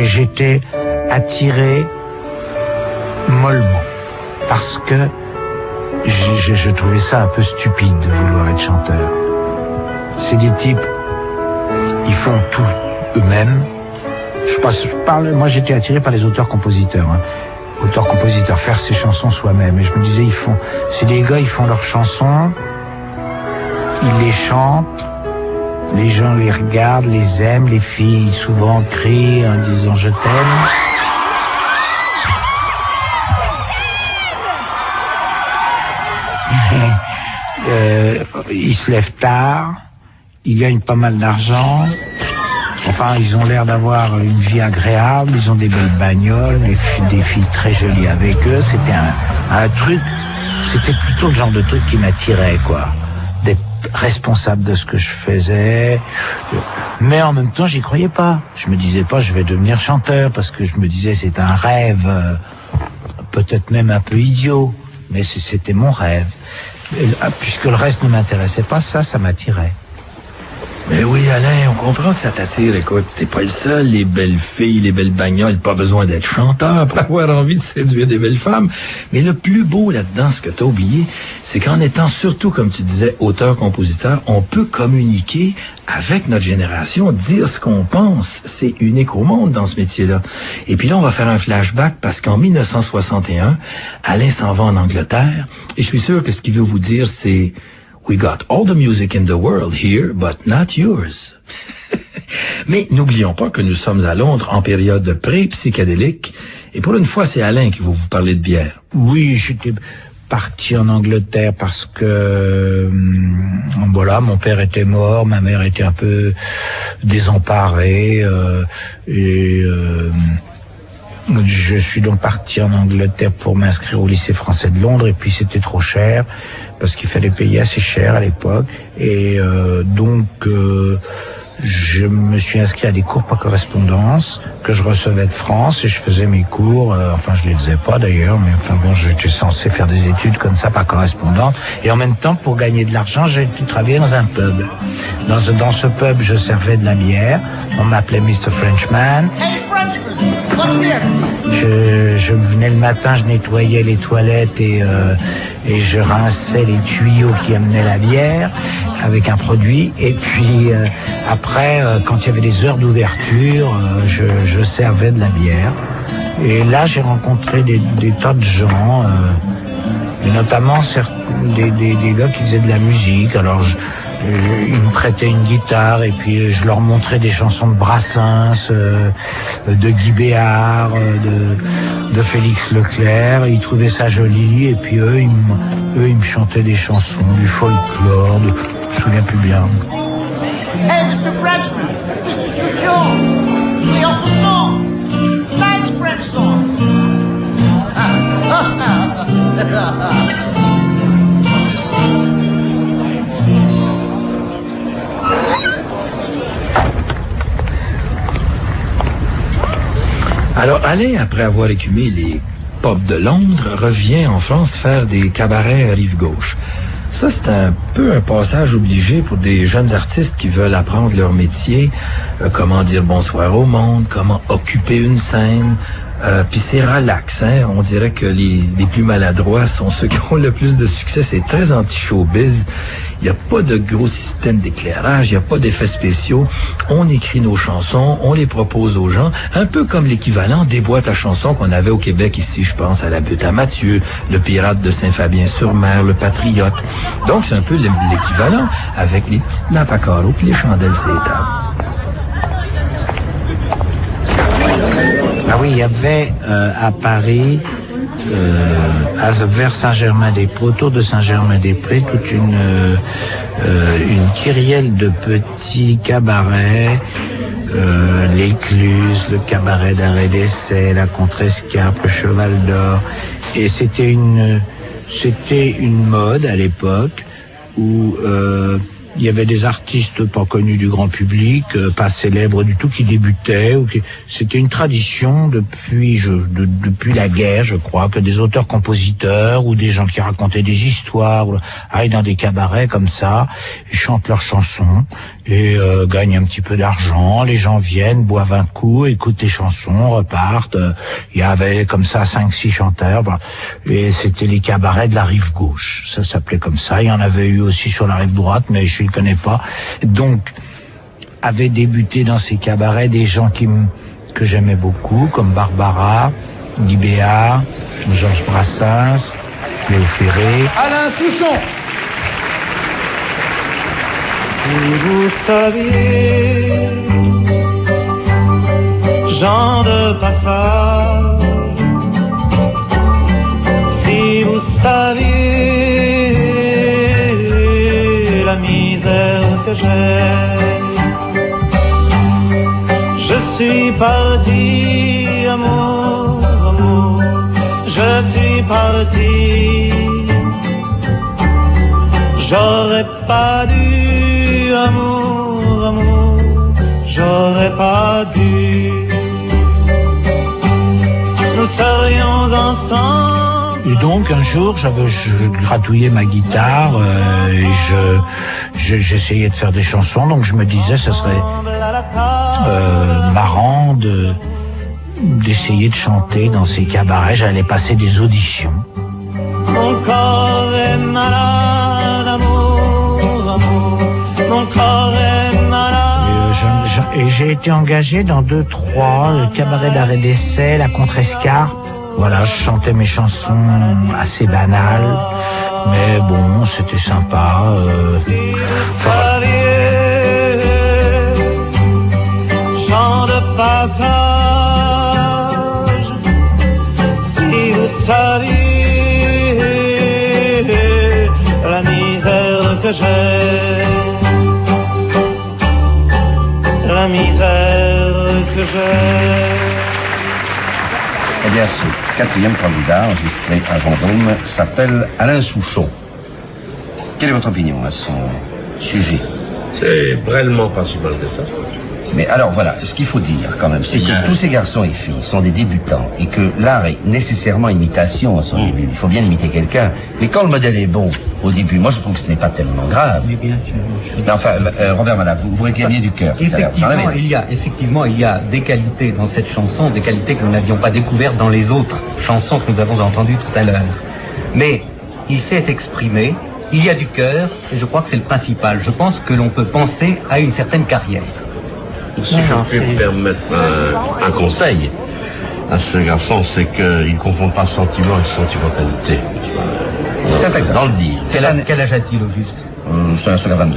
j'étais attiré mollement parce que je trouvais ça un peu stupide de vouloir être chanteur. C'est des types, ils font tout eux-mêmes. Moi j'étais attiré par les auteurs-compositeurs. Auteurs-compositeurs, faire ses chansons soi-même. Et je me disais, c'est des gars, ils font leurs chansons, ils les chantent, les gens les regardent, les aiment, les filles souvent crient en disant je t'aime. Ils se lèvent tard, ils gagnent pas mal d'argent. Enfin, ils ont l'air d'avoir une vie agréable, ils ont des belles bagnoles, des filles très jolies avec eux. C'était un truc, c'était plutôt le genre de truc qui m'attirait, quoi. D'être responsable de ce que je faisais. Mais en même temps, j'y croyais pas. Je me disais pas, je vais devenir chanteur, parce que je me disais, c'est un rêve, peut-être même un peu idiot, mais c'était mon rêve. Et, puisque le reste ne m'intéressait pas, ça m'attirait. Mais oui, Alain, on comprend que ça t'attire. Écoute, t'es pas le seul, les belles filles, les belles bagnoles, pas besoin d'être chanteur pour avoir envie de séduire des belles femmes. Mais le plus beau là-dedans, ce que t'as oublié, c'est qu'en étant surtout, comme tu disais, auteur-compositeur, on peut communiquer avec notre génération, dire ce qu'on pense. C'est unique au monde dans ce métier-là. Et puis là, on va faire un flashback parce qu'en 1961, Alain s'en va en Angleterre. Et je suis sûr que ce qu'il veut vous dire, c'est We got all the music in the world here, but not yours. Mais n'oublions pas que nous sommes à Londres en période pré-psychédélique. Et pour une fois, c'est Alain qui va vous parler de bière. Oui, j'étais parti en Angleterre parce que, voilà, mon père était mort, ma mère était un peu désemparée, je suis donc parti en Angleterre pour m'inscrire au lycée français de Londres, et puis c'était trop cher parce qu'il fallait payer assez cher à l'époque, et donc je me suis inscrit à des cours par correspondance que je recevais de France, et je faisais mes cours, enfin je les faisais pas d'ailleurs, mais enfin bon, j'étais censé faire des études comme ça par correspondance, et en même temps, pour gagner de l'argent, j'ai travaillé dans un pub. Dans ce pub, je servais de la bière, on m'appelait Mr. Frenchman. Hey Frenchman, what beer? Je venais le matin, je nettoyais les toilettes et je rinçais les tuyaux qui amenaient la bière avec un produit, et puis après, quand il y avait des heures d'ouverture, je servais de la bière. Et là, j'ai rencontré des tas de gens, et notamment des gars qui faisaient de la musique. Alors ils me prêtaient une guitare, et puis je leur montrais des chansons de Brassens, de Guy Béard, de Félix Leclerc, et ils trouvaient ça joli, et puis eux ils me chantaient des chansons, du folklore, je me souviens plus bien. Hey Mr. Frenchman, this is too short. Play off the song. Nice French song. Alors, Alain, après avoir écumé les pubs de Londres, revient en France faire des cabarets à Rive-Gauche. Ça, c'est un peu un passage obligé pour des jeunes artistes qui veulent apprendre leur métier, comment dire bonsoir au monde, comment occuper une scène. Puis c'est relax, hein. On dirait que les plus maladroits sont ceux qui ont le plus de succès. C'est très anti-showbiz. Il n'y a pas de gros système d'éclairage, il n'y a pas d'effets spéciaux. On écrit nos chansons, on les propose aux gens, un peu comme l'équivalent des boîtes à chansons qu'on avait au Québec ici, je pense à la Butte à Mathieu, le Pirate de Saint-Fabien-sur-Mer, le Patriote. Donc c'est un peu l'équivalent, avec les petites nappes à carreaux puis les chandelles sur les tables. Ah oui, il y avait à Paris, vers Saint-Germain-des-Prés, autour de Saint-Germain-des-Prés, toute une kyrielle de petits cabarets, l'Écluse, le cabaret d'arrêt d'essai, la Contrescarpe, le Cheval d'Or, et c'était une mode à l'époque où il y avait des artistes pas connus du grand public, pas célèbres du tout, qui débutaient. C'était une tradition depuis la guerre, je crois, que des auteurs-compositeurs ou des gens qui racontaient des histoires aillent dans des cabarets comme ça, et chantent leurs chansons, et gagnent un petit peu d'argent. Les gens viennent, boivent un coup, écoutent les chansons, repartent. Il y avait comme ça 5-6 chanteurs, et c'était les cabarets de la rive gauche. Ça s'appelait comme ça. Il y en avait eu aussi sur la rive droite, mais je les connais pas. Donc, avaient débuté dans ces cabarets des gens que j'aimais beaucoup, comme Barbara, Guy Béard, Georges Brassens, Léo Ferré. Alain Souchon. Si vous saviez, gens de passage, si vous saviez la misère que j'ai, je suis parti, amour, amour, je suis parti, j'aurais pas dû, amour, amour, j'aurais pas dû. Nous serions ensemble. Et donc un jour, je gratouillais ma guitare et j'essayais de faire des chansons. Donc je me disais, ce serait marrant d'essayer de chanter dans ces cabarets. J'allais passer des auditions. Mon corps est malade, amour, amour. Mon corps est malade. Et j'ai été engagé dans 2-3, le cabaret d'arrêt d'essai, la Contrescarpe. Voilà, je chantais mes chansons assez banales, mais bon, c'était sympa. Chant de passage, si vous saviez la misère que j'ai, la misère que j'ai. Eh bien, ce quatrième candidat enregistré à Vendôme s'appelle Alain Souchon. Quelle est votre opinion à son sujet? C'est vraiment pas si mal que ça. Mais alors voilà, ce qu'il faut dire quand même, c'est que tous ces garçons et filles sont des débutants et que l'art est nécessairement imitation à son début. Il faut bien imiter quelqu'un. Mais quand le modèle est bon au début, moi je trouve que ce n'est pas tellement grave. Mais bien sûr. Mais enfin, Robert Malaf, vous réclamiez du cœur. Effectivement, il y a des qualités dans cette chanson, des qualités que nous n'avions pas découvertes dans les autres chansons que nous avons entendues tout à l'heure. Mais il sait s'exprimer, il y a du cœur, et je crois que c'est le principal. Je pense que l'on peut penser à une certaine carrière. Si je puis me permettre un conseil à ce garçon, c'est qu'il ne confond pas sentiment et sentimentalité. C'est exact. Dans le dire. Quel âge a-t-il au juste? Je te laisse regarder 22.